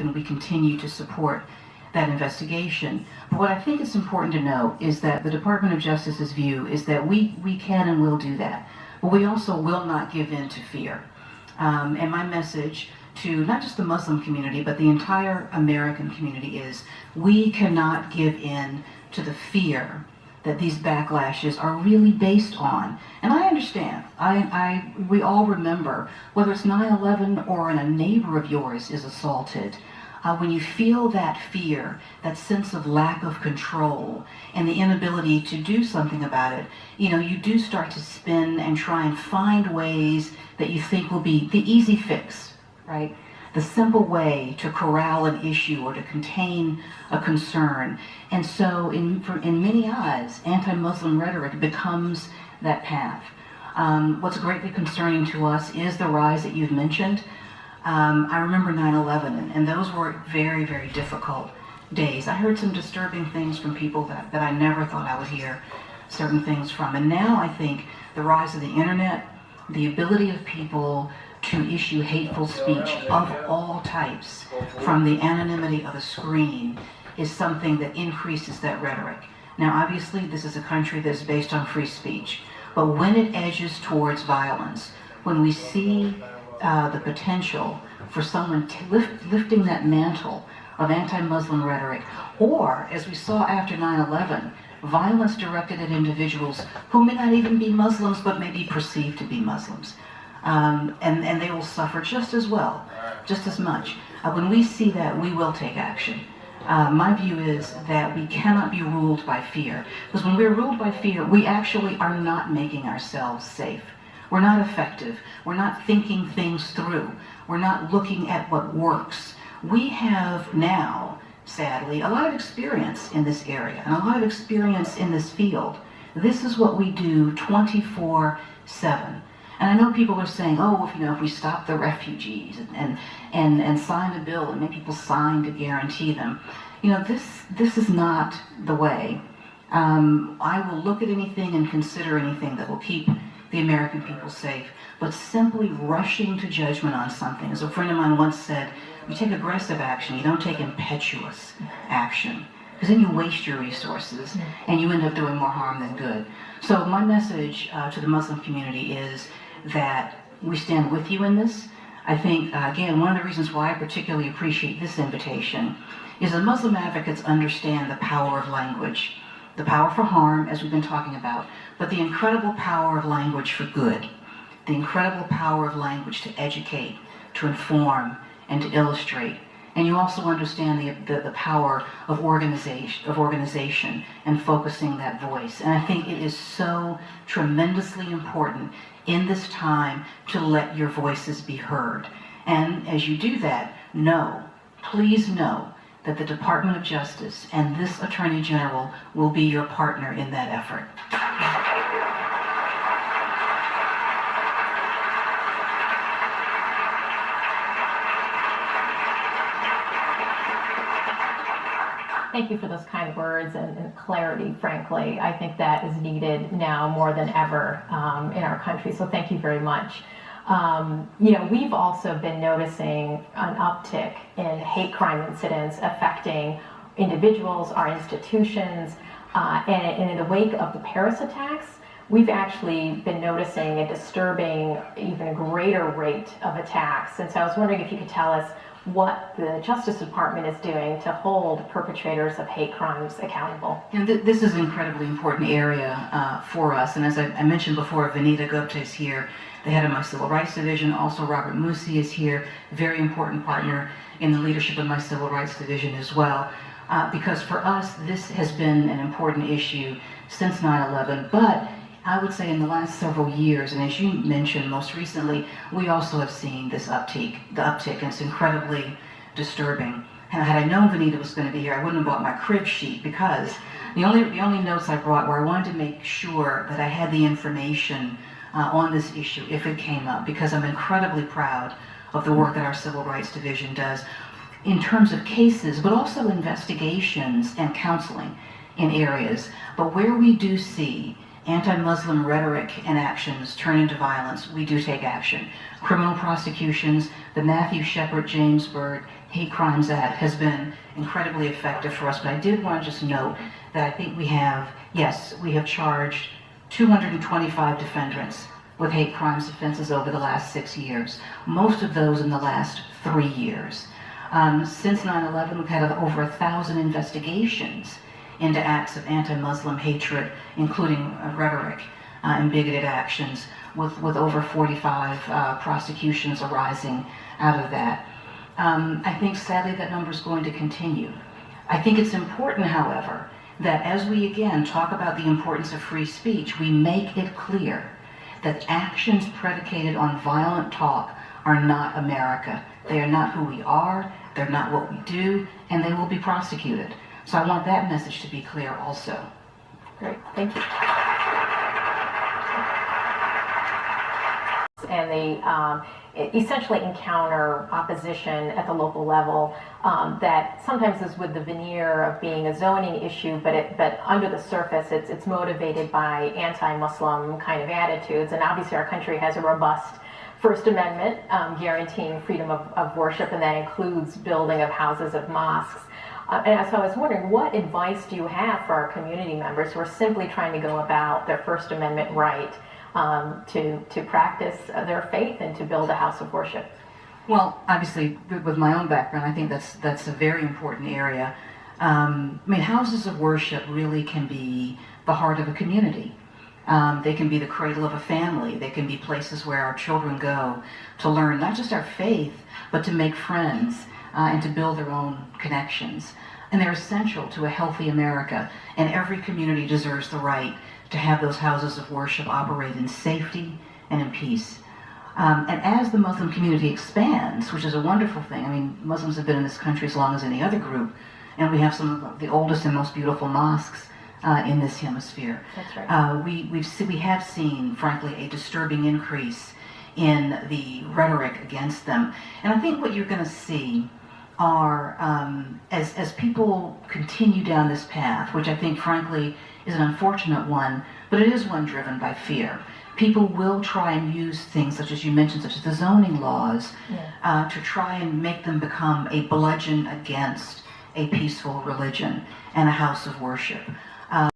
and we continue to support that investigation. But what I think is important to note is that the Department of Justice's view is that we can and will do that, but we also will not give in to fear. And my message to not just the Muslim community, but the entire American community is we cannot give in to the fear that these backlashes are really based on. And I understand. We all remember, whether it's 9/11 or a neighbor of yours is assaulted, when you feel that fear, that sense of lack of control, and the inability to do something about it, you do start to spin and try and find ways that you think will be the easy fix, right? The simple way to corral an issue or to contain a concern. And so in many eyes, anti-Muslim rhetoric becomes that path. What's greatly concerning to us is the rise that you've mentioned. I remember 9/11, and those were very, very difficult days. I heard some disturbing things from people that I never thought I would hear certain things from. And now I think the rise of the internet, the ability of people to issue hateful speech of all types from the anonymity of a screen is something that increases that rhetoric. Now, obviously, this is a country that is based on free speech, but when it edges towards violence, when we see the potential for someone lifting that mantle of anti-Muslim rhetoric, or, as we saw after 9/11, violence directed at individuals who may not even be Muslims, but may be perceived to be Muslims. And they will suffer just as well, just as much. When we see that, we will take action. My view is that we cannot be ruled by fear, because when we're ruled by fear, we actually are not making ourselves safe. We're not effective. We're not thinking things through. We're not looking at what works. We have now, sadly, a lot of experience in this area and a lot of experience in this field. This is what we do 24/7. And I know people are saying, oh, if we stop the refugees and sign a bill and make people sign to guarantee them, this is not the way. I will look at anything and consider anything that will keep the American people safe, but simply rushing to judgment on something. As a friend of mine once said, you take aggressive action, you don't take impetuous action, because then you waste your resources and you end up doing more harm than good. So my message to the Muslim community is that we stand with you in this. I think, again, one of the reasons why I particularly appreciate this invitation is that Muslim advocates understand the power of language, the power for harm, as we've been talking about, but the incredible power of language for good, the incredible power of language to educate, to inform, and to illustrate. And you also understand the power of organization and focusing that voice. And I think it is so tremendously important in this time to let your voices be heard. And as you do that, please know that the Department of Justice and this Attorney General will be your partner in that effort. Thank you for those kind words and clarity, frankly. I think that is needed now more than ever in our country, so thank you very much. We've also been noticing an uptick in hate crime incidents affecting individuals, our institutions, and in the wake of the Paris attacks, we've actually been noticing a disturbing, even greater rate of attacks. And so I was wondering if you could tell us what the Justice Department is doing to hold perpetrators of hate crimes accountable. This is an incredibly important area for us. And as I mentioned before, Vanita Gupta is here, the head of my Civil Rights Division. Also, Robert Musi is here, very important partner in the leadership of my Civil Rights Division as well. Because for us, this has been an important issue since 9/11, but I would say in the last several years, and as you mentioned most recently, we also have seen this uptick, and it's incredibly disturbing. And had I known Vanita was going to be here, I wouldn't have brought my crib sheet, because the only notes I brought were I wanted to make sure that I had the information on this issue if it came up, because I'm incredibly proud of the work that our Civil Rights Division does in terms of cases, but also investigations and counseling in areas. But where we do see anti-Muslim rhetoric and actions turn into violence, we do take action. Criminal prosecutions, the Matthew Shepard, James Byrd Hate Crimes Act has been incredibly effective for us, but I did want to just note that I think we have charged 225 defendants with hate crimes offenses over the last 6 years, most of those in the last 3 years. Since 9/11, we've had over 1,000 investigations into acts of anti-Muslim hatred, including rhetoric and bigoted actions, with over 45 prosecutions arising out of that. I think sadly that number is going to continue. I think it's important, however, that as we again talk about the importance of free speech, we make it clear that actions predicated on violent talk are not America. They are not who we are, they're not what we do, and they will be prosecuted. So I want that message to be clear also. Great, thank you. And they essentially encounter opposition at the local level that sometimes is with the veneer of being a zoning issue, but under the surface it's motivated by anti-Muslim kind of attitudes. And obviously our country has a robust First Amendment guaranteeing freedom of worship, and that includes building of houses of mosques. And so I was wondering, what advice do you have for our community members who are simply trying to go about their First Amendment right to practice their faith and to build a house of worship? Well, obviously, with my own background, I think that's a very important area. Houses of worship really can be the heart of a community. They can be the cradle of a family. They can be places where our children go to learn not just our faith, but to make friends and to build their own connections. And they're essential to a healthy America, and every community deserves the right to have those houses of worship operate in safety and in peace. And as the Muslim community expands, which is a wonderful thing, Muslims have been in this country as long as any other group, and we have some of the oldest and most beautiful mosques in this hemisphere. That's right. We have seen, frankly, a disturbing increase in the rhetoric against them. And I think what you're going to see are, as people continue down this path, which I think, frankly, is an unfortunate one, but it is one driven by fear. People will try and use things such as you mentioned, such as the zoning laws, to try and make them become a bludgeon against a peaceful religion and a house of worship.